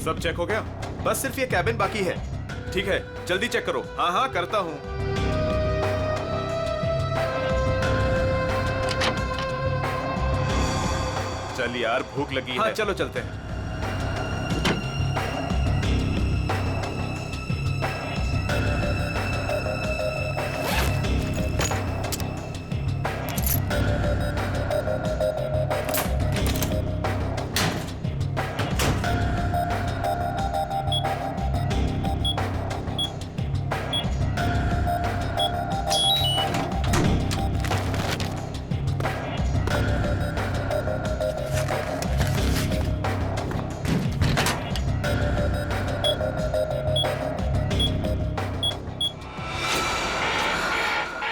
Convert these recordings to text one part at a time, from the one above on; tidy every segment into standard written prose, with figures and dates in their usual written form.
सब चेक हो गया? बस सिर्फ ये कैबिन बाकी है। ठीक है, जल्दी चेक करो। हाँ हाँ करता हूँ। चल यार, भूख लगी है। हाँ चलो चलते हैं।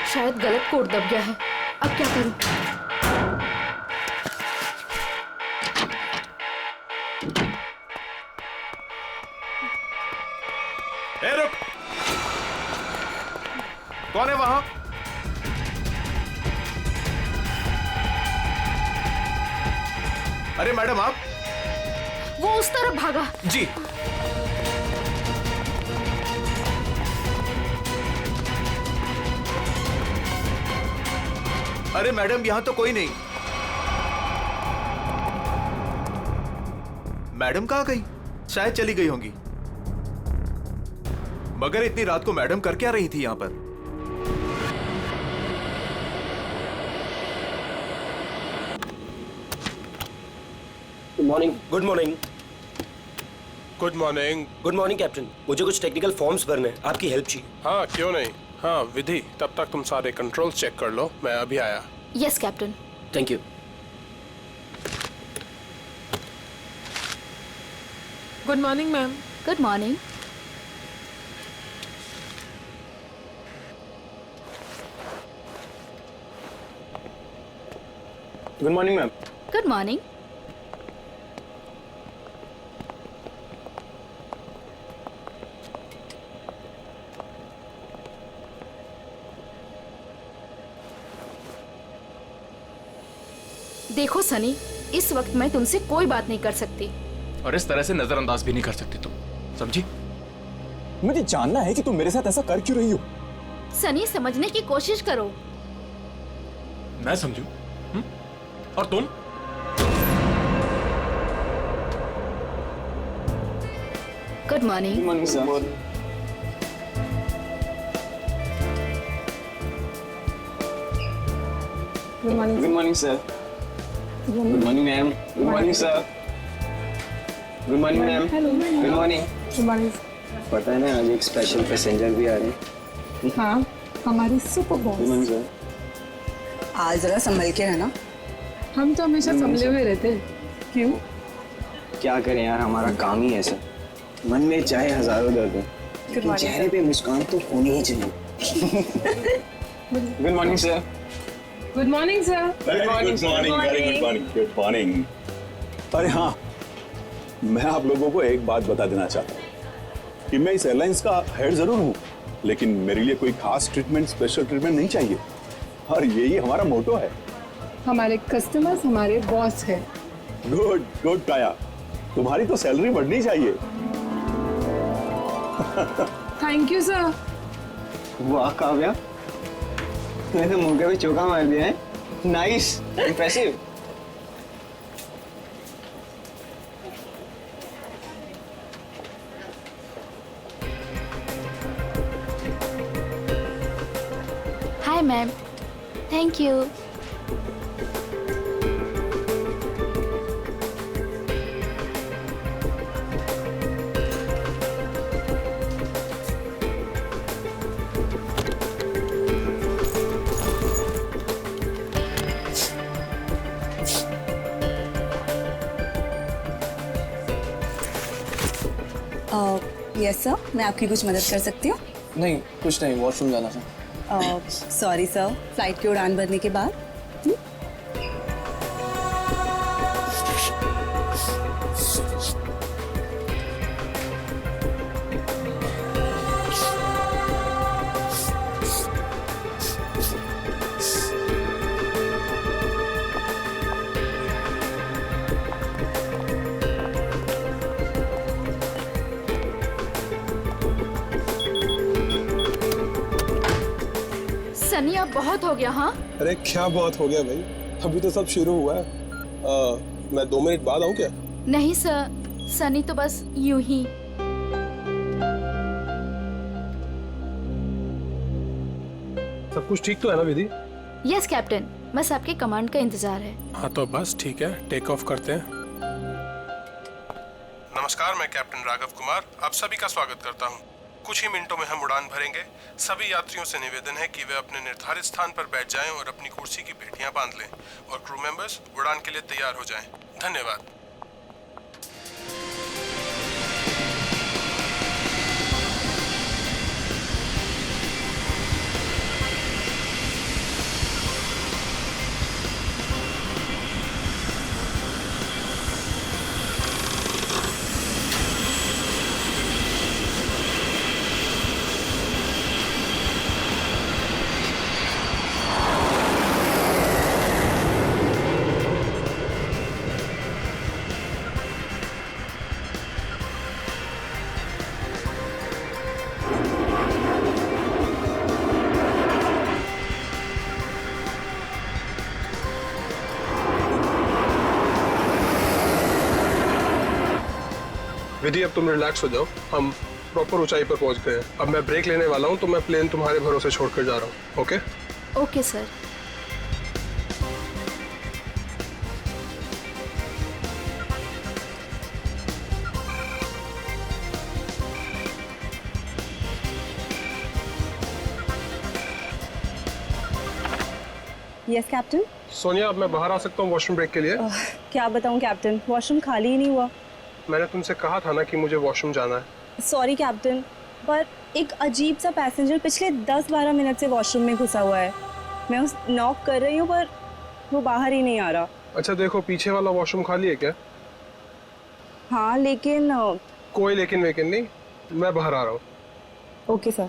शायद गलत कोड दब गया है। अब क्या करूं? ए रुक! कौन है वहां? अरे मैडम आप? वो उस तरफ भागा। जी। अरे मैडम यहां तो कोई नहीं। मैडम कहां गई? शायद चली गई होंगी। मगर इतनी रात को मैडम कर क्या रही थी यहां पर? Good morning. Good morning. Good morning. Good morning captain, मुझे कुछ टेक्निकल फॉर्म्स भरने हैं, आपकी हेल्प चाहिए। हाँ क्यों नहीं। हाँ विधि, तब तक तुम सारे कंट्रोल चेक कर लो, मैं अभी आया। Yes captain. Thank you. Good morning ma'am. Good morning. Good morning ma'am. Good morning. देखो सनी, इस वक्त मैं तुमसे कोई बात नहीं कर सकती। और इस तरह से नजरअंदाज भी नहीं कर सकती तुम, समझी? मुझे जानना है कि तुम मेरे साथ ऐसा कर क्यों रही हो। सनी समझने की कोशिश करो। मैं समझू? और तुम? Good morning. Good morning sir. Good morning. Good morning sir. Good morning ma'am. Good morning sir. Good morning ma'am. Good morning. Good morning. पता है ना आज एक स्पेशल पैसेंजर भी आ रहे हैं। हाँ, हमारी super good boss. Morning sir. आज जरा संभल के रहना। हम तो हमेशा संभले हुए रहते हैं। क्यों? क्या करें यार, हमारा काम ही ऐसा। मन में चाहे हजारों दर्द हो, लेकिन चेहरे पे मुस्कान तो होनी ही चाहिए। Good morning sir. Good morning sir. Good morning. Good morning. अरे हाँ, मैं आप लोगों को एक बात बता देना चाहता हूँ कि मैं इस एयरलाइंस का हेड जरूर हूँ, लेकिन मेरे लिए कोई खास ट्रीटमेंट, स्पेशल ट्रीटमेंट नहीं चाहिए। और यही हमारा मोटो है। हमारे कस्टमर्स हमारे बॉस है। गुड गुड काया, तुम्हारी तो सैलरी बढ़नी चाहिए। Thank you sir. वाह काव्या, तूने तो मुंह पे भी चौका मार दिया है। Nice, impressive. Hi ma'am. Thank you. Yes sir, मैं आपकी कुछ मदद कर सकती हूँ? नहीं कुछ नहीं, वॉशरूम जाना था। सॉरी सर, फ्लाइट की उड़ान भरने के बाद। अब बहुत हो गया। हाँ, अरे क्या बहुत हो गया भाई, अभी तो सब शुरू हुआ है। मैं 2 मिनट बाद आऊँ क्या? नहीं सर, सनी तो बस यूं ही। सब कुछ ठीक तो है ना विधि? यस कैप्टन, बस आपके कमांड का इंतजार है। हाँ तो बस ठीक है, टेक ऑफ करते हैं। नमस्कार, मैं कैप्टन राघव कुमार आप सभी का स्वागत करता हूँ। कुछ ही मिनटों में हम उड़ान भरेंगे। सभी यात्रियों से निवेदन है कि वे अपने निर्धारित स्थान पर बैठ जाएं और अपनी कुर्सी की पेटियां बांध लें और क्रू मेंबर्स उड़ान के लिए तैयार हो जाएं। धन्यवाद। विधि अब तुम रिलैक्स हो जाओ, हम प्रॉपर ऊंचाई पर पहुंच गए हैं। अब मैं ब्रेक लेने वाला हूं तो मैं प्लेन तुम्हारे भरोसे छोड़कर जा रहा हूं। Okay okay sir. Yes captain. Sonia, अब मैं बाहर आ सकता हूं वॉशरूम ब्रेक के लिए? क्या बताऊं कैप्टन, वॉशरूम खाली ही नहीं हुआ। मैंने तुमसे कहा था ना कि मुझे वॉशरूम जाना है। सॉरी कैप्टन, पर एक अजीब सा पैसेंजर पिछले 10-12 मिनट से वॉशरूम में घुसा हुआ है। मैं उस नॉक कर रही हूँ पर वो बाहर ही नहीं आ रहा। अच्छा देखो, पीछे वाला वॉशरूम खाली है क्या? हाँ लेकिन कोई लेकिन वेकिन नहीं, मैं बाहर आ रहा हूँ। Okay sir.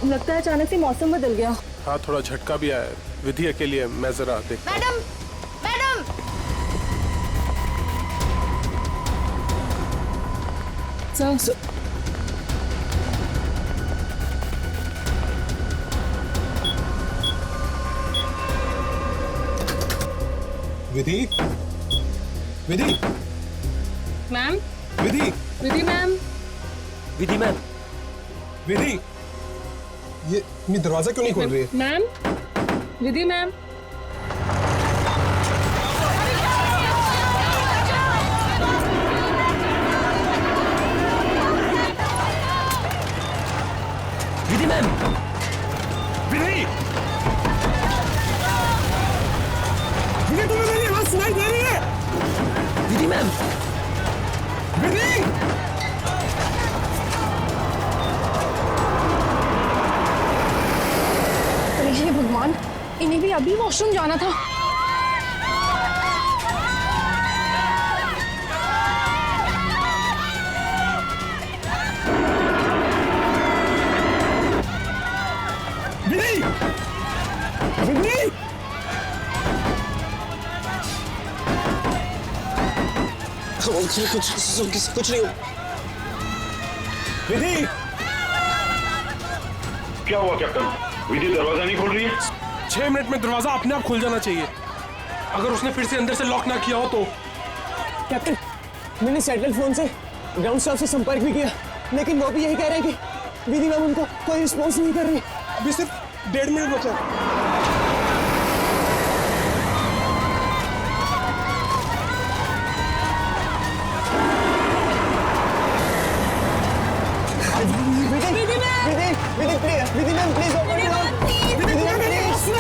लगता है अचानक से मौसम बदल गया। हाँ, थोड़ा झटका भी आया। विधि अकेली है, मैं जरा देखता हूं। Madam, madam. सर विधि, विधि, मैम, विधि, विधि मैम, विधि मैम, विधि, ये दरवाजा क्यों नहीं खोल रही है? Ma'am, Vidhi ma'am. Vidhi ma'am, विधि, विधि, तुम्हें मेरी आवाज सुनाई दे रही है? विधि मैम, विधि, हे भगवान, इन्हें भी अभी वॉशरूम जाना था। विधि, विधि, कुछ नहीं। विधि, क्या हुआ कैप्टन? विधि दरवाजा नहीं खोल रही है? 6 मिनट में दरवाजा अपने आप खुल जाना चाहिए। अगर उसने फिर से अंदर से लॉक ना किया हो तो। कैप्टन, मैंने सैटेलाइट फोन से ग्राउंड स्टाफ से संपर्क भी किया, लेकिन वो भी यही कह रहे हैं कि विधि मैम उनको कोई रिस्पॉन्स नहीं कर रही। अभी सिर्फ 1.5 मिनट बचा है। Vidhi ma'am, please open the door. Vidhi ma'am, please.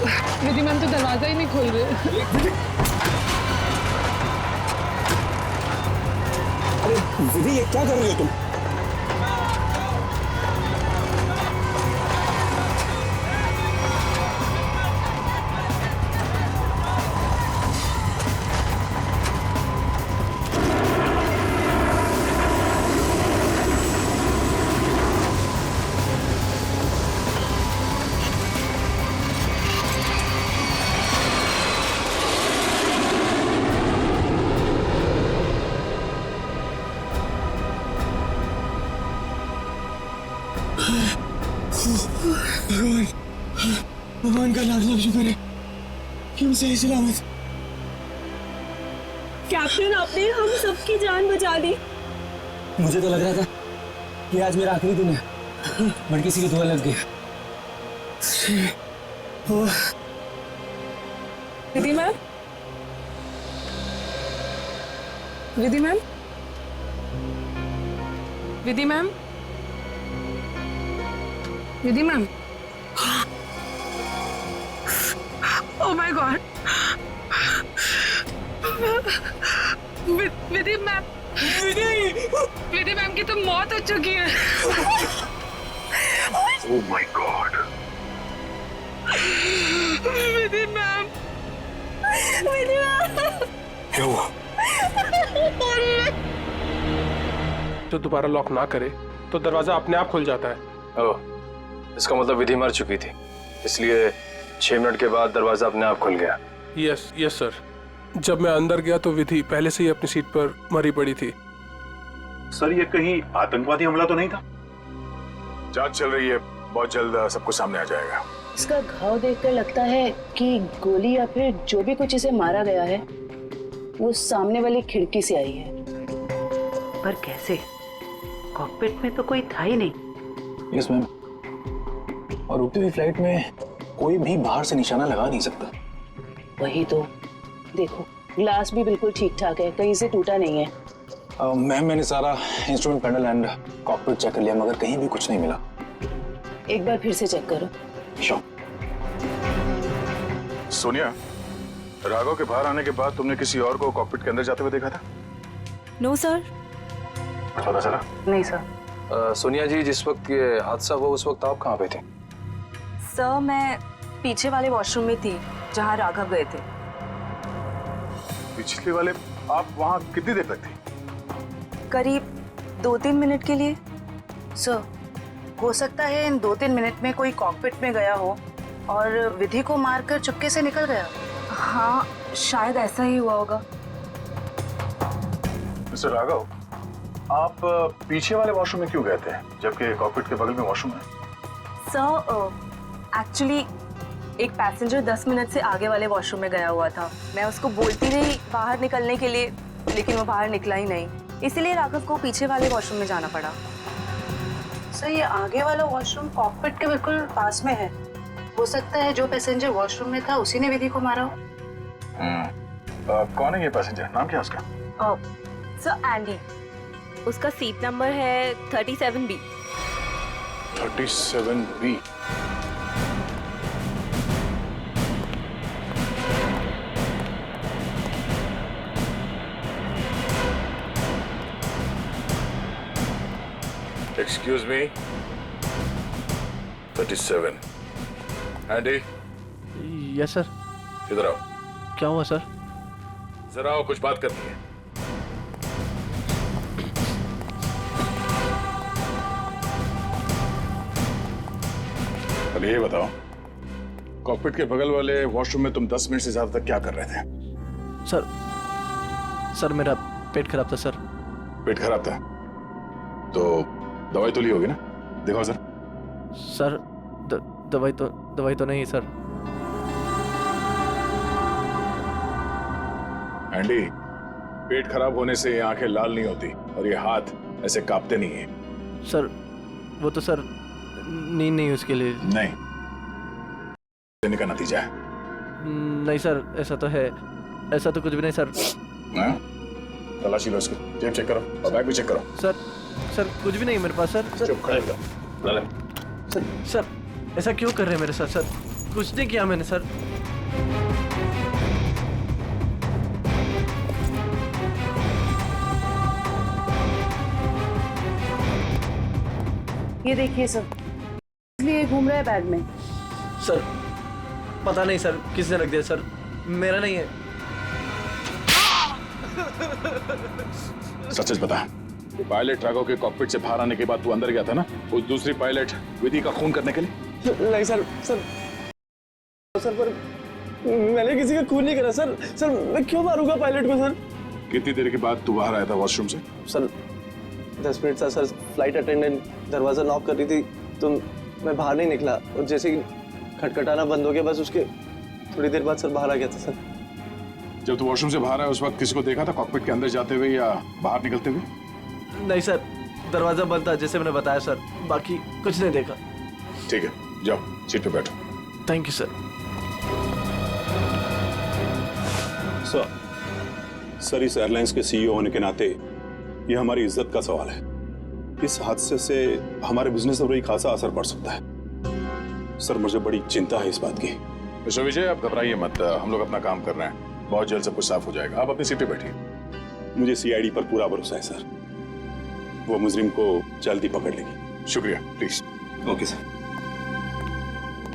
Vidhi ma'am तो दरवाजा ही नहीं खोल रहे। अरे विधि, ये क्या कर रही हो तुम? भगवान का लाख लाख शुक्र है कि हम सही सलामत। कैप्टन, आपने हम सबकी जान बचा दी। मुझे तो लग रहा था कि आज मेरा आखिरी दिन है, बट किसी की दुआ लग गई। Vidhi ma'am, Vidhi ma'am, Vidhi ma'am, Vidhi ma'am, oh my God, Vidhi ma'am, Vidhi ma'am की तो मौत हो चुकी है। Oh my God. Vidhi ma'am, Vidhi ma'am, क्या हुआ? तो दोबारा लॉक ना करे तो दरवाजा अपने आप खुल जाता है। ओह, इसका मतलब विधि मर चुकी थी, इसलिए 6 मिनट के बाद दरवाजा अपने आप खुल गया। Yes yes sir. जब मैं अंदर गया तो विधि पहले से ही अपनी सीट पर मरी पड़ी थी। सर, ये कहीं आतंकवादी हमला तो नहीं था? जांच चल रही है, बहुत जल्द सब कुछ सामने आ जाएगा। इसका घाव देखकर लगता है कि गोली या फिर जो भी कुछ इसे मारा गया है वो सामने वाली खिड़की से आई है। पर कैसे? कॉकपिट में तो कोई था ही नहीं। यस मैम, और उड़ती हुई फ्लाइट में कोई भी बाहर से निशाना लगा नहीं सकता। वही तो, देखो ग्लास भी बिल्कुल ठीक ठाक है, कहीं से टूटा नहीं है। मैम, मैंने सारा instrument panel and cockpit check कर लिया, मगर कहीं भी कुछ नहीं मिला। एक बार फिर से चेक करो। श्योर। सोनिया, राघव के बाहर आने के बाद तुमने किसी और को कॉकपिट के अंदर जाते हुए देखा था? No sir. पता चला? नहीं सर। सोनिया जी, जिस वक्त ये हादसा हुआ उस वक्त आप कहाँ पे थे? सर, मैं पीछे वाले वॉशरूम में थी जहाँ राघव गए थे। पिछले वाले? आप वहाँ कितनी देर तक थी? करीब 2-3 मिनट के लिए। सर, हो सकता है इन 2-3 मिनट में कोई कॉकपिट में गया हो और विधि को मारकर चुपके से निकल गया। हाँ, शायद ऐसा ही हुआ होगा। मिस्टर राघव, आप पीछे वाले वॉशरूम में क्यों गए थे, जबकि कॉकपिट के बगल में वॉशरूम है? सर, एक्चुअली एक पैसेंजर 10 मिनट से आगे वाले वॉशरूम में गया हुआ था। मैं उसको बोलती रही बाहर निकलने के लिए, लेकिन वो बाहर निकला ही नहीं, इसीलिए राघव को पीछे वाले वॉशरूम में जाना पड़ा। सर, ये आगे वाला वॉशरूम कॉकपिट के बिल्कुल पास में है। हो सकता है जो पैसेंजर वॉशरूम में था उसी ने विधि को मारा हो। कौन है ये पैसेंजर? नाम क्या है उसका? Sir, Andy. उसका सीट नंबर है 37B। 37B। Excuse me, 37. Andy, yes sir. इधर आओ। क्या हुआ सर? जरा आओ, कुछ बात करनी है। अब ये बताओ, कॉकपिट के बगल वाले वॉशरूम में तुम 10 मिनट से ज्यादा तक क्या कर रहे थे? सर मेरा पेट खराब था सर। पेट खराब था तो दवाई तो ली होगी ना? देखो सर। सर दवाई तो नहीं सर। एंडी, पेट खराब होने से ये आंखें लाल नहीं होती और ये हाथ ऐसे कांपते नहीं है। सर वो तो सर नींद नहीं उसके लिए। नहीं, देने का नतीजा है। नहीं सर, ऐसा तो है, ऐसा तो कुछ भी नहीं सर। हाँ? तलाशी लो इसको, जेब चेक करो और बैग भी चेक करो। सर कुछ भी नहीं मेरे पास सर। चुप खड़े रहो। सर ऐसा क्यों कर रहे हैं मेरे साथ सर? कुछ नहीं किया मैंने सर। ये देखिए सर, इसलिए घूम रहा है बैग में। सर पता नहीं सर किसने रख दिया सर, मेरा नहीं है। सच सच बता, पायलट राघव के कॉकपिट से बाहर आने के बाद तू अंदर गया था ना उस दूसरी पायलट विधि का खून करने के लिए? नहीं सर, सर पर मैंने किसी का खून नहीं करा सर। सर मैं क्यों मारूंगा पायलट को सर? कितनी देर के बाद तू बाहर आया था वॉशरूम से? सर 10 मिनट था सर। फ्लाइट अटेंडेंट दरवाजा नॉक कर रही थी तो मैं बाहर नहीं निकला, और जैसे ही खटखटाना बंद हो गया बस उसके थोड़ी देर बाद सर बाहर आ गया था सर। जब तू वॉशरूम से बाहर आया उस वक्त किसी को देखा था कॉकपिट के अंदर जाते हुए या बाहर निकलते हुए? नहीं सर, दरवाजा बंद था जैसे मैंने बताया सर, बाकी कुछ नहीं देखा। ठीक है, जाओ सीट पे बैठो। Thank you sir. सर इस एयरलाइंस के सीईओ होने के नाते ये हमारी इज्जत का सवाल है। इस हादसे से हमारे बिजनेस पर भी खासा असर पड़ सकता है। सर मुझे बड़ी चिंता है इस बात की। मिस्टर विजय आप घबराइए मत, हम लोग अपना काम कर रहे हैं, बहुत जल्द सब कुछ साफ हो जाएगा। आप अपनी सीट पे बैठिए। मुझे सीआईडी पर पूरा भरोसा है सर, वो मुजरिम को जल्दी पकड़ लेगी। शुक्रिया, प्लीज। Okay sir.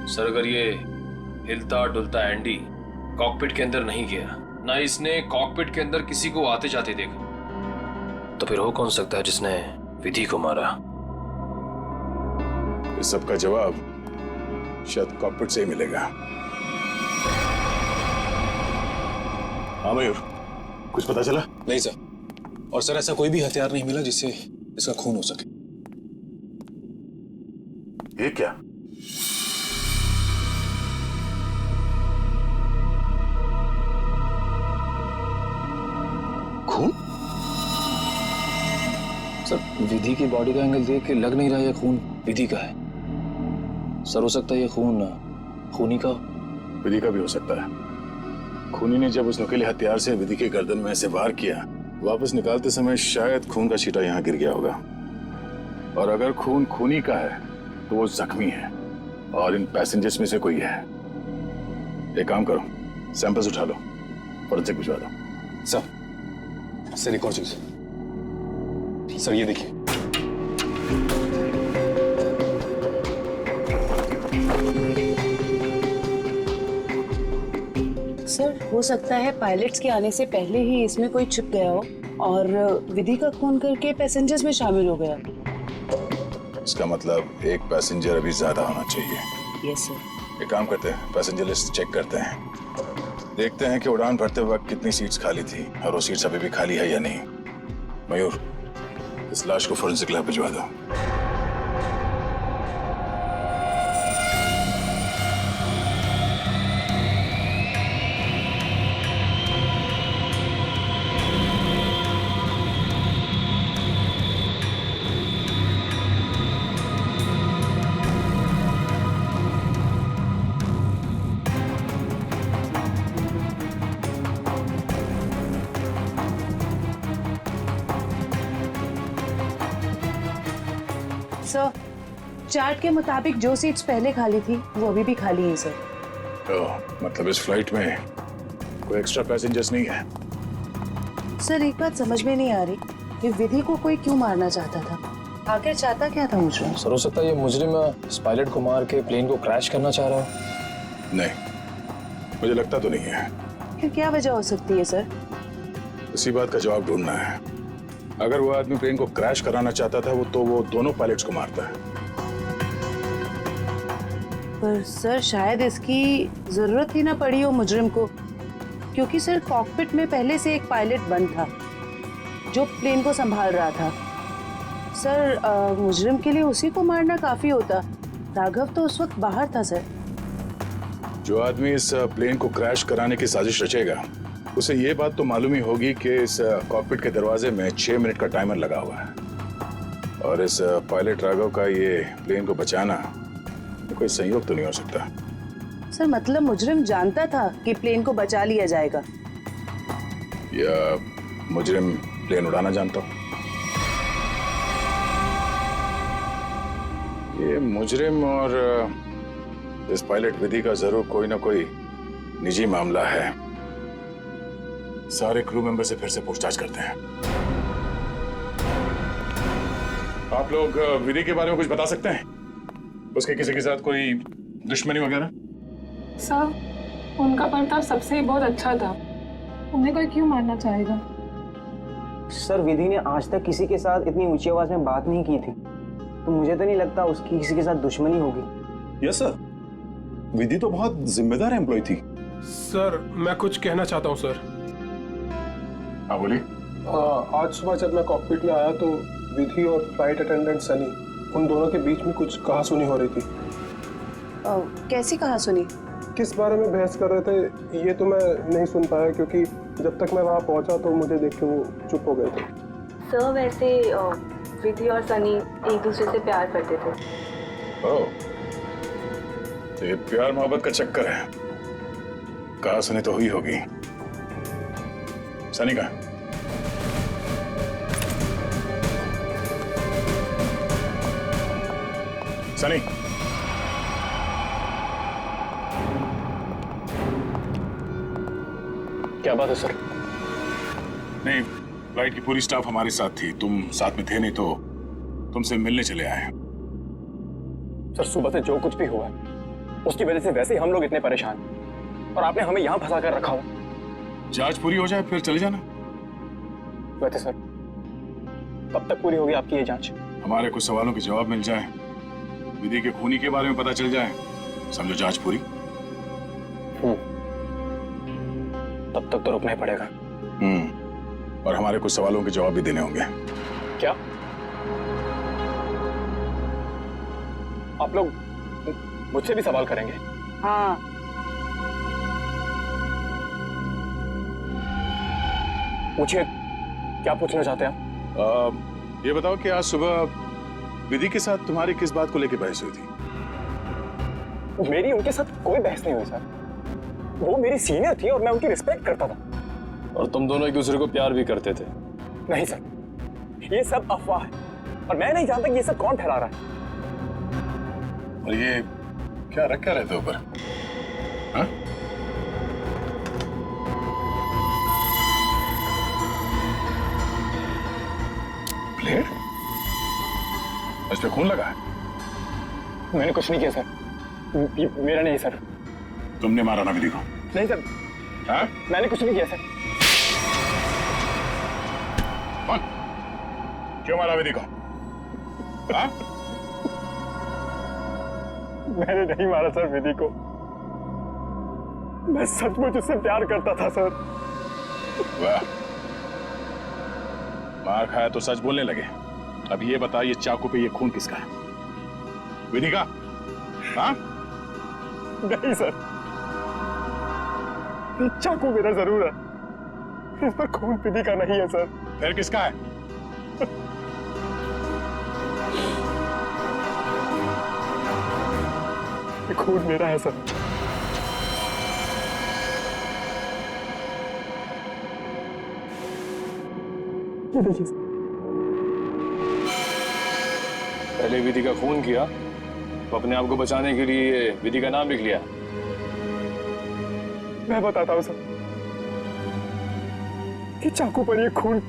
सर अगर ये हिलता डुलता एंडी कॉकपिट के अंदर नहीं गया, ना इसने कॉकपिट के अंदर किसी को आते जाते देखा, तो फिर हो कौन सकता है जिसने विधि को मारा? इस सब का जवाब शायद कॉकपिट से ही मिलेगा। हाँ मयूर, कुछ पता चला? नहीं सर, और सर ऐसा कोई भी हथियार नहीं मिला जिससे इसका खून हो सके। ये क्या? खून? सर विधि की बॉडी का एंगल देख के लग नहीं रहा ये खून विधि का है। सर हो सकता है ये खून खूनी का। विधि का भी हो सकता है। खूनी ने जब उस नुकीले हथियार से विधि के गर्दन में से वार किया, वापस निकालते समय शायद खून का छींटा यहाँ गिर गया होगा। और अगर खून खूनी का है तो वो जख्मी है और इन पैसेंजर्स में से कोई है। एक काम करो, सैंपल्स उठा लो, फॉरेंसिक भिजवा दो। सर एक और चीज सर, ये देखिए। सर हो सकता है पायलट्स के आने से पहले ही इसमें कोई छिप गया हो और विधि का खून करके पैसेंजर्स में शामिल हो गया। इसका मतलब एक पैसेंजर अभी ज्यादा होना चाहिए। Yes sir. एक काम करते हैं, पैसेंजर लिस्ट चेक करते हैं, देखते हैं कि उड़ान भरते वक्त कितनी सीट्स खाली थी और वो सीट्स अभी भी खाली है या नहीं। मयूर, इस लाश को फोरेंसिक लैब भिजवा दो। सर चार्ट के मुताबिक जो सीट्स पहले खाली थी वो अभी भी खाली हैं सर। मतलब इस फ्लाइट में कोई एक्स्ट्रा पैसेंजर्स नहीं है? सर एक बात समझ में नहीं आ रही कि विधि को कोई क्यों मारना चाहता था, आखिर चाहता क्या था मुझे? सर हो सकता है ये मुजरिम इस पायलट को मार के प्लेन को क्रैश करना चाह रहा हो। नहीं, मुझे लगता तो नहीं है। फिर क्या वजह हो सकती है सर? इसी बात का जवाब ढूंढना है। अगर वो आदमी प्लेन को क्रैश कराना चाहता था तो वो दोनों पायलट्स को मारता है। पर सर शायद इसकी जरूरत ही ना पड़ी हो मुजरिम को, क्योंकि सर कॉकपिट में पहले से एक पायलट बंद था जो प्लेन को संभाल रहा था। सर मुजरिम के लिए उसी को मारना काफी होता। राघव तो उस वक्त बाहर था सर। जो आदमी इस प्लेन को क्रैश कराने की साजिश रचेगा उसे ये बात तो मालूम ही होगी कि इस कॉकपिट के दरवाजे में 6 मिनट का टाइमर लगा हुआ है, और इस पायलट राघव का ये प्लेन को बचाना कोई संयोग तो नहीं हो सकता। सर मतलब मुजरिम जानता था कि प्लेन को बचा लिया जाएगा, या मुजरिम प्लेन उड़ाना जानता हो? ये मुजरिम और इस पायलट विधि का जरूर कोई ना कोई निजी मामला है। सारे क्रू मेंबर से फिर से पूछताछ करते हैं। आप लोग विधि के बारे में कुछ बता सकते हैं? उसके किसी के साथ कोई दुश्मनी वगैरह? सर उनका बर्ताव सबसे ही बहुत अच्छा था, उन्हें कोई क्यों मारना चाहेगा? सर विधि ने आज तक किसी के साथ इतनी ऊंची आवाज में बात नहीं की थी, तो मुझे तो नहीं लगता उसकी किसी के साथ दुश्मनी होगी। यस सर, विधि तो बहुत जिम्मेदार एम्प्लॉय थी। सर मैं कुछ कहना चाहता हूँ सर। हाँ बोलिए। आज सुबह जब मैं कॉकपिट में आया तो विधि और फ्लाइट अटेंडेंट सनी, उन दोनों के बीच में कुछ कहासुनी हो रही थी। कैसी कहा सुनी? किस बारे में बहस कर रहे थे ये तो मैं नहीं सुन पाया, क्योंकि जब तक मैं वहाँ पहुँचा तो मुझे देख के वो चुप हो गए थे। सर वैसे विधि और सनी एक दूसरे से प्यार करते थे। ओह, तो ये प्यार मोहब्बत का चक्कर है। कहा सुनी तो हुई होगी। सनी का सनी, क्या बात है सर? नहीं, फ्लाइट की पूरी स्टाफ हमारे साथ थी, तुम साथ में थे नहीं तो तुमसे मिलने चले आए। सर सुबह से जो कुछ भी हुआ उसकी वजह से वैसे ही हम लोग इतने परेशान, और आपने हमें यहाँ फंसा कर रखा हो। जांच पूरी हो जाए फिर चले जाना। वैसे सर कब तक पूरी होगी आपकी ये जांच? हमारे कुछ सवालों के जवाब मिल जाए, विधि के खूनी के बारे में पता चल जाए, समझो जांच पूरी। तब तक तो रुकना ही पड़ेगा। और हमारे कुछ सवालों के जवाब भी देने होंगे। क्या आप लोग मुझसे भी सवाल करेंगे? हाँ, पूछिए, क्या पूछना चाहते हैं आप? ये बताओ कि आज सुबह विधि के साथ तुम्हारी किस बात को लेकर बहस हुई थी? मेरी उनके साथ कोई बहस नहीं हुई सर। वो मेरी सीनियर थी और मैं उनकी रिस्पेक्ट करता था। और तुम दोनों एक दूसरे को प्यार भी करते थे? नहीं सर, ये सब अफवाह है और मैं नहीं जानता कि ये सब कौन फैला रहा है। और ये क्या रखा रहते ऊपर? हाँ? प्लेट? इस पे खून लगा है? मैंने कुछ नहीं किया सर, ये मेरा नहीं सर। तुमने मारा ना विधि को? नहीं सर। हाँ? मैंने कुछ नहीं किया सर। कौन? क्यों मारा विधि को? हाँ? मैंने नहीं मारा सर विधि को, मैं सचमुच उससे प्यार करता था सर। वाह, मार खाया तो सच बोलने लगे। अब ये बता, ये चाकू पे ये खून किसका है? विधि का? हाँ? नहीं सर, ये चाकू मेरा जरूर है, इस पर खून विधि का नहीं है सर। फिर किसका है? ये खून मेरा है सर। ये देखिए सर। पहले विधि का खून किया तो अपने आप को बचाने के लिए विधि का नाम लिख लिया। मैं बताता हूं सर कि चाकू पर ये खून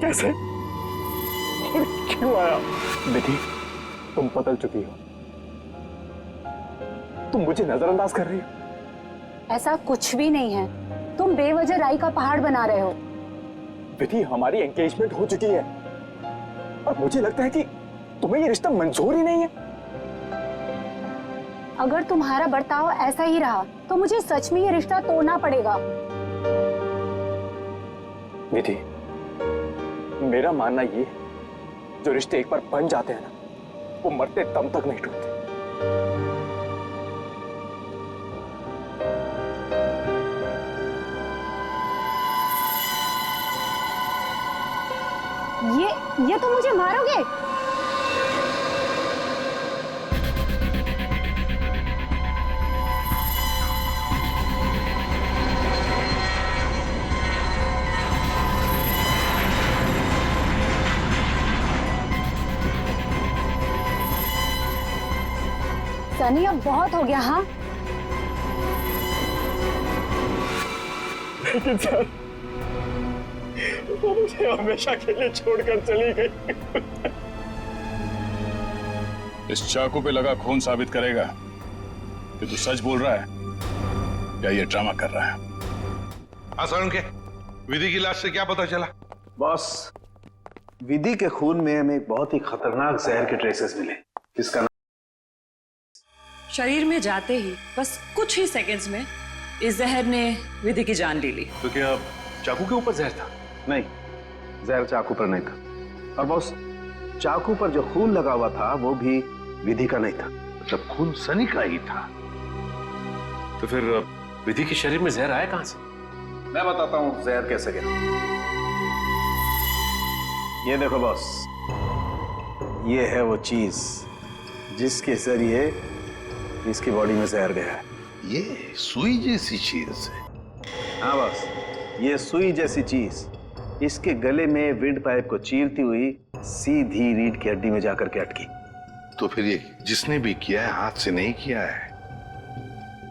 कैसे और क्यों आया। विधि, तुम बदल चुकी हो, तुम मुझे नजरअंदाज कर रही हो। ऐसा कुछ भी नहीं है, तुम बेवजह राई का पहाड़ बना रहे हो। विधि, हमारी एंगेजमेंट हो चुकी है और मुझे लगता है कि तुम्हें ये रिश्ता मंजूर ही नहीं है। अगर तुम्हारा बर्ताव ऐसा ही रहा तो मुझे सच में ये रिश्ता तोड़ना पड़ेगा। विधि, मेरा मानना ये है, जो रिश्ते एक बार बन जाते हैं ना, वो मरते दम तक नहीं टूटते। ये तो मुझे मारोगे? सनी अब बहुत हो गया। हाँ लेकिन सर वो मुझे हमेशा के लिए छोड़कर चली गई। इस चाकू पे लगा खून साबित करेगा कि तू सच बोल रहा है या ये ड्रामा कर रहा है। हाँ के विधि की लाश से क्या पता चला? बॉस, विधि के खून में हमें एक बहुत ही खतरनाक जहर के ट्रेसेस मिले, जिसका नाम शरीर में जाते ही बस कुछ ही सेकंड्स में इस जहर ने विधि की जान ले ली। तो क्या चाकू के ऊपर जहर था? नहीं, जहर चाकू पर नहीं था। और बॉस, चाकू पर जो खून लगा हुआ था वो भी विधि का नहीं था। मतलब खून सनी का ही था। तो फिर विधि के शरीर में जहर आया कहां से? मैं बताता हूं जहर कैसे गया। ये देखो बॉस, ये है वो चीज जिसके जरिए इसकी बॉडी में जहर गया है। ये सुई जैसी चीज है। हाँ बॉस, ये सुई जैसी चीज इसके गले में विंड पाइप को चीरती हुई सीधी रीढ़ की हड्डी में जाकर के अटकी। तो फिर ये जिसने भी किया है हाथ से नहीं किया है,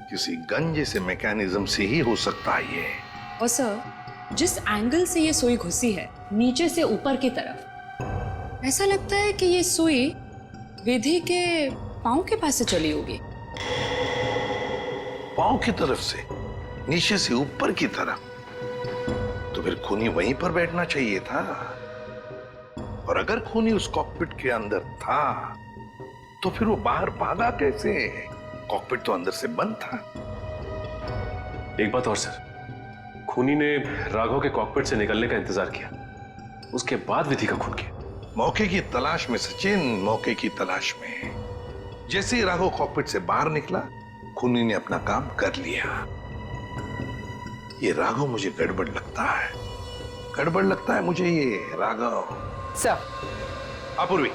किसी गन जैसे मैकेनिज्म से ही हो सकता है ये। और सर, जिस एंगल से ये सुई घुसी है नीचे से ऊपर की तरफ, ऐसा लगता है कि ये सुई विधि के पांव के पास से चली होगी। पांव की तरफ से नीचे से ऊपर की तरफ? तो फिर खूनी वहीं पर बैठना चाहिए था। और अगर खूनी उस कॉकपिट के अंदर था तो फिर वो बाहर भागा कैसे? कॉकपिट तो अंदर से बंद था। एक बात और सर, खूनी ने राघव के कॉकपिट से निकलने का इंतजार किया, उसके बाद विधि का खून किया। मौके की तलाश में सचिन, मौके की तलाश में। जैसे ही राघव कॉकपिट से बाहर निकला, खूनी ने अपना काम कर लिया। ये राघव मुझे गड़बड़ लगता है, गड़बड़ लगता है मुझे ये राघव। सर, अपूर्वी,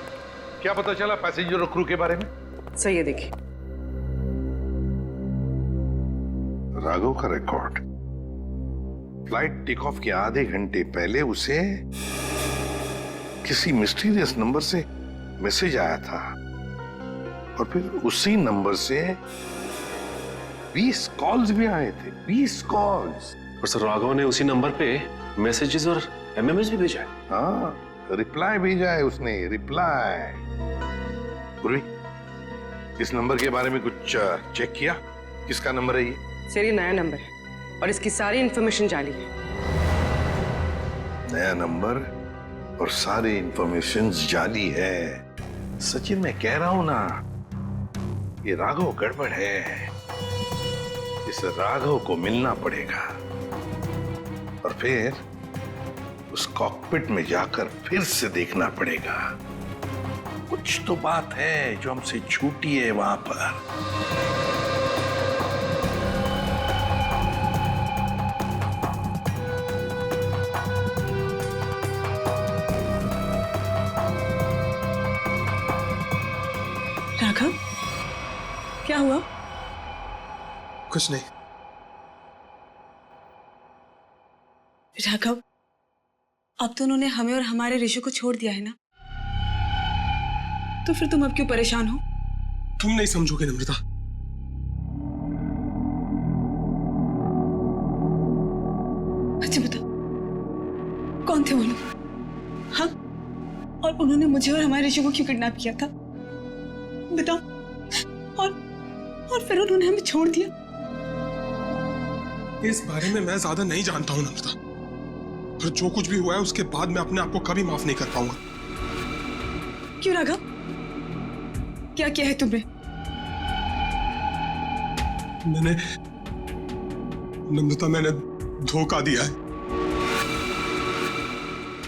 क्या पता चला पैसेंजर और क्रू के बारे में? सर ये देखिए, राघव का रिकॉर्ड। फ्लाइट टेक ऑफ के आधे घंटे पहले उसे किसी मिस्टीरियस नंबर से मैसेज आया था और फिर उसी नंबर से 20 कॉल्स भी आए थे। 20 कॉल्स। और सर, राघव ने उसी नंबर पे मैसेजेस और एमएमएस भी भेजा है। हाँ, रिप्लाई भेजा है उसने, रिप्लाई। पूर्वी, इस नंबर के बारे में कुछ चेक किया? किसका नंबर है ये? सर ये नया नंबर है और इसकी सारी इंफॉर्मेशन जाली है। नया नंबर और सारी इंफॉर्मेशन जाली है। सचिन, मैं कह रहा हूं ना, ये राघव गड़बड़ है। इस राघव को मिलना पड़ेगा और फिर उस कॉकपिट में जाकर फिर से देखना पड़ेगा। कुछ तो बात है जो हमसे छूटी है वहां पर। राघव, क्या हुआ? कुछ नहीं। राघव, अब तो उन्होंने हमें और हमारे ऋषि को छोड़ दिया है ना, तो फिर तुम अब क्यों परेशान हो? तुम नहीं समझोगे नम्रता। अच्छा बता, कौन थे वो लोग? हाँ, और उन्होंने मुझे और हमारे ऋषि को क्यों किडनैप किया था? बताओ। और फिर उन्होंने हमें छोड़ दिया। इस बारे में मैं ज्यादा नहीं जानता हूं नम्रता, पर जो कुछ भी हुआ है उसके बाद मैं अपने आप को कभी माफ नहीं कर पाऊंगा। क्यों राघव, क्या किया है तुमने? मैंने नम्रता, मैंने धोखा दिया है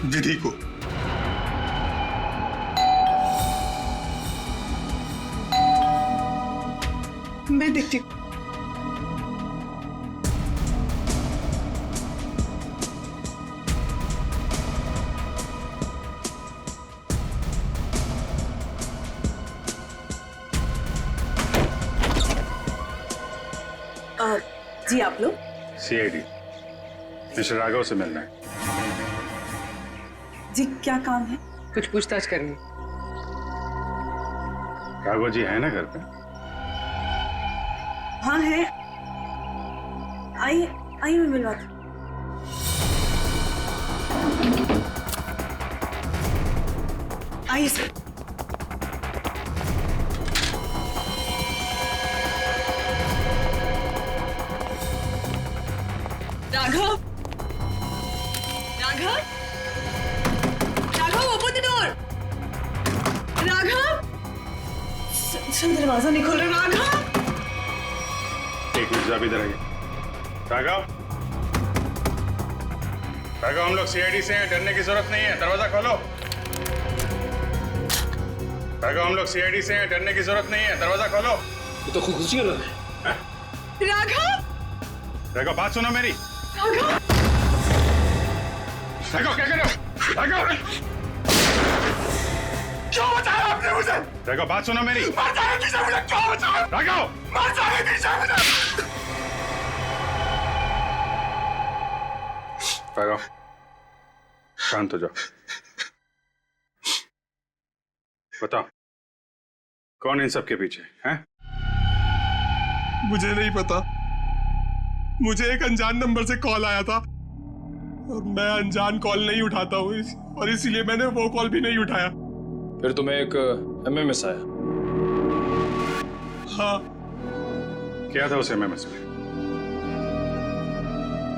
विधि को। मैं देखती हूँ। जी आप लोग? सीआईडी, मिस्टर राघव से मिलना है। जी क्या काम है? कुछ पूछताछ करनी। राघव जी है ना घर पे? हाँ है, आई मैं मिलवाती। आइए sir. Raghav, Raghav, Raghav open the door. Raghav, sir दरवाजा नहीं खोल रहा। राघव, एक मिनट, आप इधर आइए। राघव, राघव, हम लोग सीआईडी से हैं, डरने की जरूरत नहीं है, दरवाजा खोलो। राघव, हम लोग सीआईडी से हैं, डरने की जरूरत नहीं है, दरवाजा खोलो। ये तो खुशी हो रहा है। राघव, राघव, बात सुनो मेरी। राघव, राघव, क्या कर रहे हो? राघव, क्यों बचाया आपने मुझे? राघव, बात सुनो मेरी। मर जाने दीजिए मुझे, क्यों बचाया? राघव, मर जाने दीजिए मुझे। राघव, शांत हो जाओ। बताओ, कौन इन सब के पीछे है? मुझे नहीं पता। मुझे एक अनजान नंबर से कॉल आया था और मैं अनजान कॉल नहीं उठाता हूँ, और इसीलिए मैंने वो कॉल भी नहीं उठाया। फिर तुम्हें एक एमएमएस आया? हाँ। क्या था उस एमएमएस में?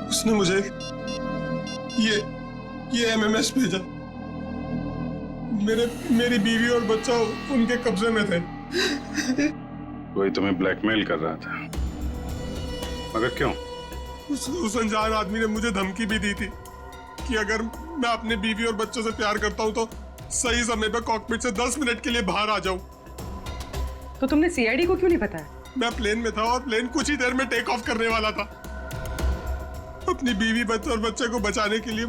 उसने मुझे ये एमएमएस भेजा। मेरी बीवी और बच्चा उनके कब्जे में थे। कोई तुम्हें ब्लैकमेल कर रहा था, मगर क्यों? उस अनजान आदमी ने मुझे धमकी भी दी थी कि अगर मैं अपने बीवी और बच्चों से प्यार करता हूं तो सही समय पर कॉकपिट से 10 मिनट के लिए बाहर आ जाऊं। तो तुमने सीआईडी को क्यों नहीं बताया? मैं प्लेन में था और प्लेन कुछ ही देर में टेक ऑफ करने वाला था। अपनी बीवी, बच्चे और बच्चे को बचाने के लिए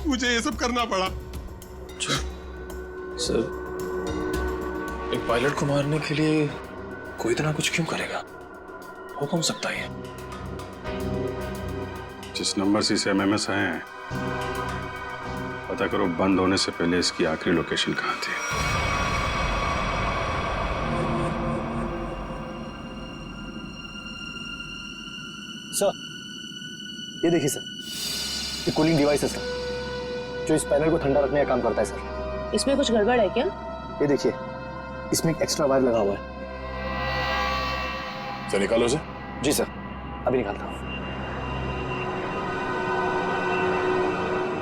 मुझे ये सब करना पड़ा। सर, एक पायलट को मारने के लिए कोई इतना कुछ क्यों करेगा? हो कौन सकता है? जिस नंबर से इसे एमएमएस आए हैं, पता करो बंद होने से पहले इसकी आखिरी लोकेशन कहाँ थी। सर, ये देखिए सर, ये कूलिंग डिवाइस है सर, जो इस पैनल को ठंडा रखने का काम करता है सर। इसमें कुछ गड़बड़ है क्या? ये देखिए, इसमें एक एक्स्ट्रा वायर लगा हुआ है। सर, निकालो उसे। जी सर, अभी निकालता हूँ।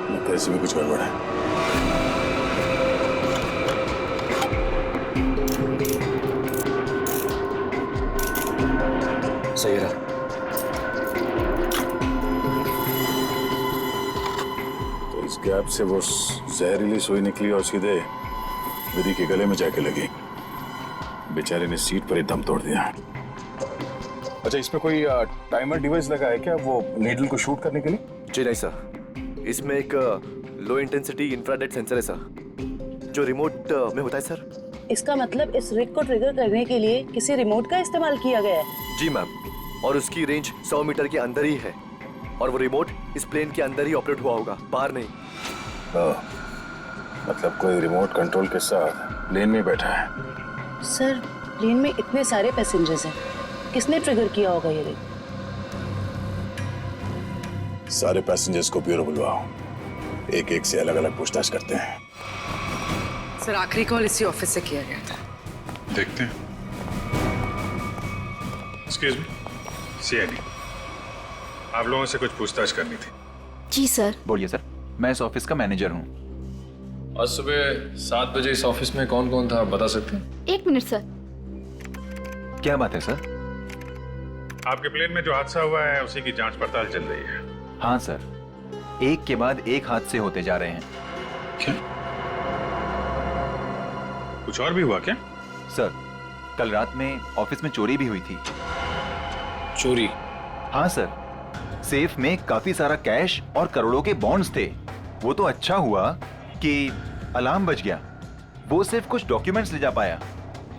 लगता है इसमें कुछ गड़बड़ है। सही रहा। तो इस गैप से वो जहरीली सुई निकली और सीधे विधि के गले में जाके लगी। बेचारे ने सीट पर ही दम तोड़ दिया। अच्छा, इसमें कोई टाइमर डिवाइस लगा है क्या, वो नीडल को शूट करने के लिए? जी नहीं सर, इसमें एक लो इंटेंसिटी इंफ्रारेड सेंसर है सर, जो रिमोट में होता है सर। इसका मतलब इस रिग को ट्रिगर करने के लिए किसी रिमोट का इस्तेमाल किया गया है? जी मैम, और उसकी रेंज 100 मीटर के अंदर ही है, और वो रिमोट इस प्लेन के अंदर ही ऑपरेट हुआ होगा, बाहर नहीं। मतलब कोई रिमोट कंट्रोल के साथ प्लेन में बैठा है। सर, प्लेन में इतने सारे पैसेंजर्स हैं, किसने ट्रिगर किया होगा ये रिग? सारे पैसेंजर्स को ब्यूरो बुलवाओ, एक एक से अलग अलग पूछताछ करते हैं। सर, आखिरी कॉल इसी ऑफिस से किया गया था। देखते हैं। एक्सक्यूज मी, सीआईडी, आप लोगों से कुछ पूछताछ करनी थी। जी सर। बोलिए सर, मैं इस ऑफिस का मैनेजर हूँ। आज सुबह 7 बजे इस ऑफिस में कौन कौन था, आप बता सकते हैं? 1 मिनट सर। क्या बात है सर? आपके प्लेन में जो हादसा हुआ है उसी की जांच पड़ताल चल रही है। हाँ सर, एक के बाद एक हादसे होते जा रहे हैं। क्या? कुछ और भी हुआ क्या? सर, कल रात में ऑफिस में चोरी भी हुई थी। चोरी? हाँ सर, सेफ में काफी सारा कैश और करोड़ों के बॉन्ड्स थे। वो तो अच्छा हुआ कि अलार्म बज गया, वो सिर्फ कुछ डॉक्यूमेंट्स ले जा पाया।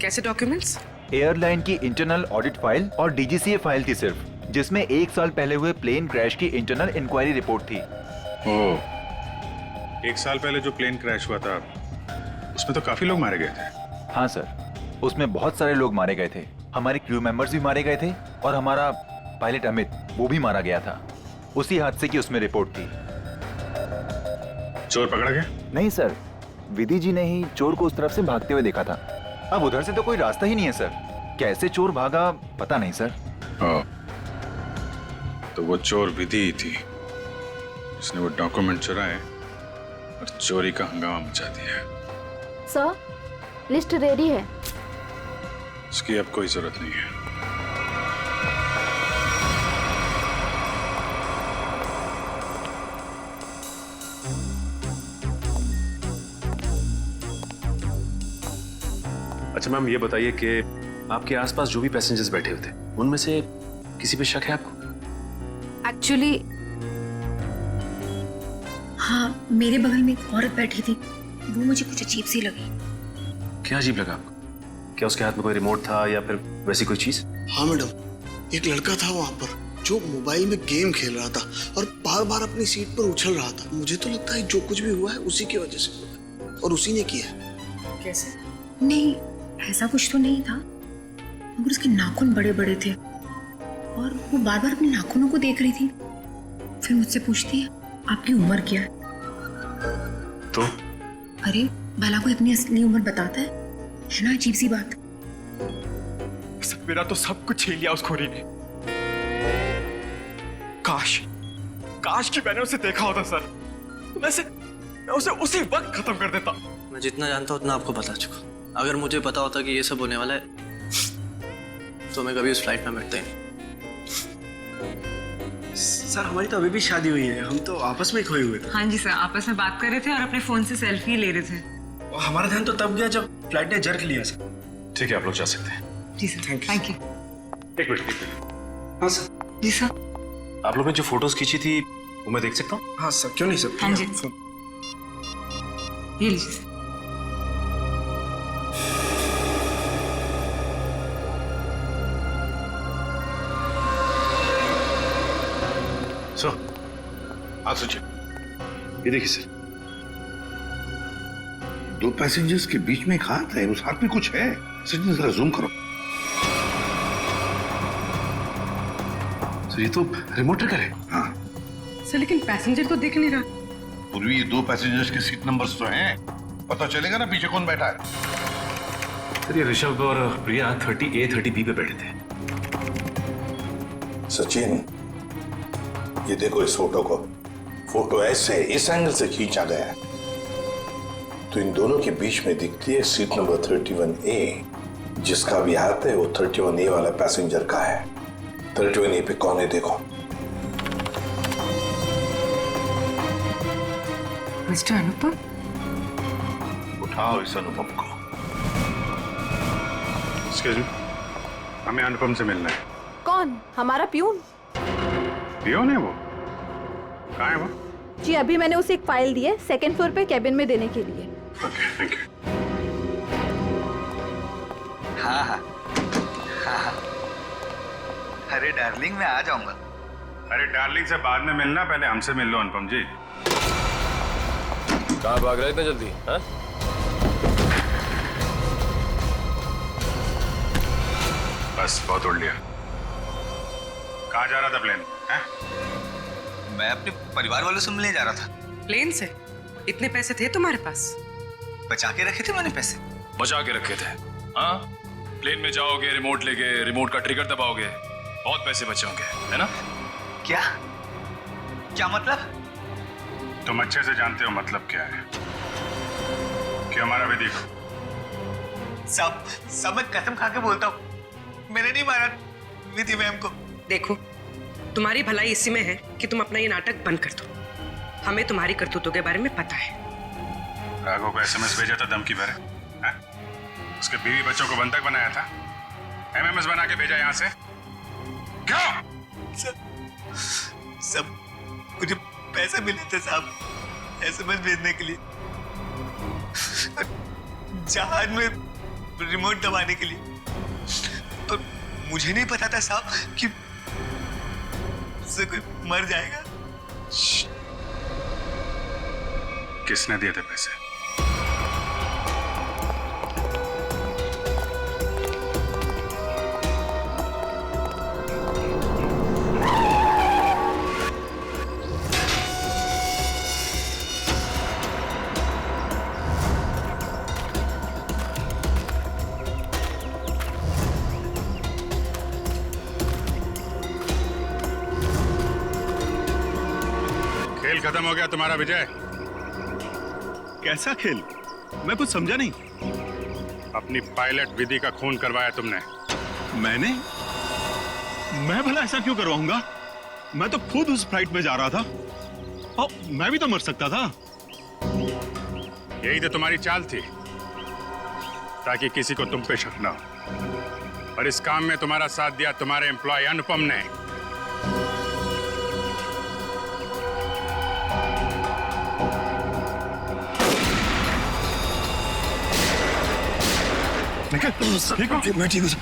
कैसे डॉक्यूमेंट्स? एयरलाइन की इंटरनल ऑडिट फाइल और डीजीसीए फाइल थी सिर्फ, जिसमें 1 साल पहले हुए प्लेन क्रैश की इंटरनल इंक्वायरी रिपोर्ट थी। ओह, 1 साल पहले जो प्लेन क्रैश हुआ था उसमें तो काफी लोग मारे गए थे। हाँ सर, उसमें बहुत सारे लोग मारे गए थे। हमारे क्रू मेंबर्स भी मारे गए थे और हमारा पायलट अमित वो भी मारा गया था उसी हादसे की उसमें रिपोर्ट थी। चोर पकड़ा गया? नहीं सर, विधि जी ने ही चोर को उस तरफ से भागते हुए देखा था। अब उधर से तो कोई रास्ता ही नहीं है सर, कैसे चोर भागा पता नहीं सर। तो वो चोर विधि ही थी जिसने वो डॉक्यूमेंट चुराए और चोरी का हंगामा मचा दिया। सर, लिस्ट रेडी है। उसकी अब कोई जरूरत नहीं है। अच्छा मैम, ये बताइए कि आपके आसपास जो भी पैसेंजर्स बैठे हुए थे उनमें से किसी पे शक है आपको? एक्चुअली हाँ, मेरे बगल में एक औरत बैठी थी, वो मुझे कुछ अजीब सी लगी। क्या अजीब लगा आपको? क्या उसके हाथ में कोई रिमोट था या फिर वैसी कोई चीज? हाँ मैडम, एक लड़का था वहाँ पर जो मोबाइल में गेम खेल रहा था और बार बार अपनी सीट पर उछल रहा था। मुझे तो लगता है जो कुछ भी हुआ है उसी की वजह से हुआ है और उसी ने किया। कैसे? नहीं, ऐसा कुछ तो नहीं था, मगर उसके नाखून बड़े बड़े थे और वो बार बार अपने नाखूनों को देख रही थी। फिर मुझसे पूछती है आपकी उम्र क्या है? तो अरे भला कोई अपनी असली उम्र बताता है ना? अजीब सी बात। मेरा तो सब कुछ छीन लिया उस खोरी ने। काश कि मैंने उसे देखा होता सर, तो मैं उसे उसी वक्त खत्म कर देता। मैं जितना जानता हूँ उतना आपको बता चुका। अगर मुझे पता होता कि ये सब होने वाला है तो मैं कभी उस फ्लाइट में बैठता ही नहीं। सर, हमारी तो अभी भी शादी हुई है, हम तो आपस में खोए हुए थे। हाँ जी सर, आपस में बात कर रहे थे और अपने फोन से सेल्फी ले रहे थे। और हमारा ध्यान तो तब गया जब फ्लाइट ने जर्क लिया सर। ठीक है, आप लोग जा सकते हैं। जी सर, थैंक यू। एक मिनट। हाँ सर। जी सर। आप लोग ने जो फोटोज खींची थी वो मैं देख सकता हूँ? हाँ सर, क्यों नहीं सर। हाँ जी, ये लीजिए। हाँ सचिन, ये देखिए सर, 2 पैसेंजर्स के बीच में एक हाथ है, उस हाथ में कुछ है। सचिन जरा जूम करो। सर, ये तो रिमोट ट्रिगर है। हाँ सर, लेकिन पैसेंजर तो दिख नहीं रहा। पूर्वी 2 पैसेंजर्स के सीट नंबर्स तो हैं, पता चलेगा ना पीछे कौन बैठा है। सर, ये ऋषभ और प्रिया 30A 30B पे बैठे थे। सचिन, ये देखो इस फोटो को। फोटो ऐसे इस एंगल से खींचा गया है तो इन दोनों के बीच में दिखती है सीट नंबर 31A। जिसका भी हाथ है वो 31A वाला पैसेंजर का है। 31A पे कौन है देखो। मिस्टर अनुपम। उठाओ इस अनुपम को। एक्सक्यूज मी, हमें अनुपम से मिलना है। कौन? हमारा प्यून? पियोन है वो? कहाँ है वो? जी, अभी मैंने उसे एक फाइल दी है 2nd फ्लोर पे कैबिन में देने के लिए। Okay, thank you. हाँ। अरे डार्लिंग, मैं आ जाऊंगा। अरे डार्लिंग से बाद में मिलना, पहले हमसे मिल लो अनुपम जी। कहाँ भाग रहे इतना जल्दी? हाँ? बस बहुत उड़ लिया। कहाँ जा रहा था प्लेन? मैं अपने परिवार वालों से मिलने जा रहा था। प्लेन से? इतने पैसे थे तुम्हारे पास? बचा के रखे थे मैंने पैसे। बचा के रखे थे? हाँ, प्लेन में जाओगे, रिमोट लेके, रिमोट का ट्रिगर दबाओगे, बहुत पैसे बचे होंगे, है ना? क्या मतलब? तुम अच्छे से जानते हो मतलब क्या है। क्यों मारा विधि को? सब मैं कसम खा के बोलता हूँ, मैंने नहीं मारा विधि मैम को। देखो, तुम्हारी भलाई इसी में है कि तुम अपना ये नाटक बंद कर दो। हमें तुम्हारी करतूतों के बारे में पता है। राघव को SMS भेजा था धमकी भरे, उसके बीवी बच्चों को बंधक बनाया था, MMS बना के भेजा यहाँ से। क्यों? सब मुझे पैसे मिले थे साहब SMS भेजने के लिए, जहाज में रिमोट दबाने के लिए। और मुझे नहीं पता था साहब कि उससे कोई मर जाएगा। किसने दिए थे पैसे? खत्म हो गया तुम्हारा विजय। कैसा खेल? मैं कुछ समझा नहीं। अपनी पायलट विधि का खून करवाया तुमने। मैंने? मैं भला ऐसा क्यों करवाऊंगा? मैं तो खुद उस फ्लाइट में जा रहा था और मैं भी तो मर सकता था। यही तो तुम्हारी चाल थी, ताकि किसी को तुम पे शक ना हो। और इस काम में तुम्हारा साथ दिया तुम्हारे एम्प्लॉय अनुपम ने। ठीक हो? मैं ठीक हूँ सर।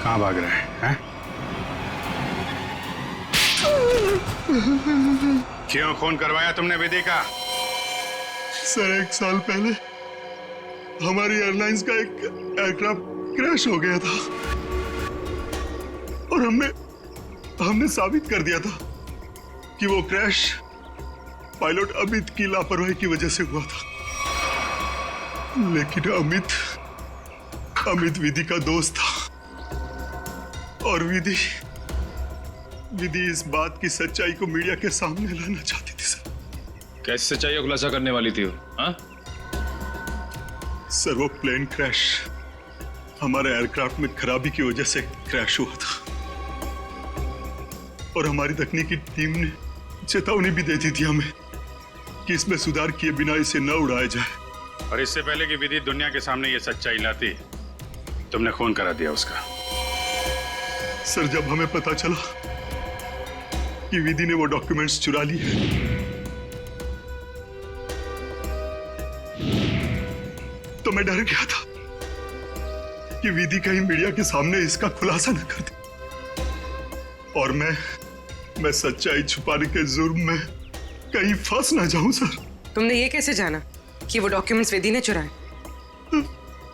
कहाँ भाग रहे हैं? क्यों खून करवाया तुमने विधि का? सर 1 साल पहले हमारी एयरलाइंस का एक एयरक्राफ्ट क्रैश हो गया था और हमने साबित कर दिया था कि वो क्रैश पायलट अमित की लापरवाही की वजह से हुआ था। लेकिन अमित विधि का दोस्त था और विधि इस बात की सच्चाई को मीडिया के सामने लाना चाहती थी सर। कैसे सच्चाई का खुलासा करने वाली थी वो? हाँ? सर वो प्लेन क्रैश हमारे एयरक्राफ्ट में खराबी की वजह से क्रैश हुआ था और हमारी तकनीकी टीम ने चेतावनी भी दे दी थी हमें कि इसमें सुधार किए बिना इसे न उड़ाया जाए। और इससे पहले कि विधि दुनिया के सामने ये सच्चाई लाती, तुमने खून करा दिया उसका। सर जब हमें पता चला कि विधि ने वो डॉक्यूमेंट्स चुरा लिए तो मैं डर गया था कि विधि कहीं मीडिया के सामने इसका खुलासा न कर दे और मैं सच्चाई छुपाने के जुर्म में कहीं फंस ना जाऊं। सर तुमने ये कैसे जाना कि वो डॉक्यूमेंट्स विधि ने चुराए?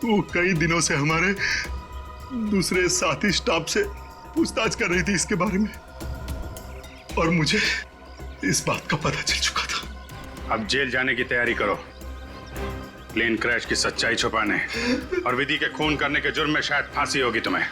वो कई दिनों से हमारे दूसरे साथी स्टाफ से पूछताछ कर रही थी इसके बारे में और मुझे इस बात का पता चल चुका था। अब जेल जाने की तैयारी करो, प्लेन क्रैश की सच्चाई छुपाने और विधि के खून करने के जुर्म में शायद फांसी होगी तुम्हें।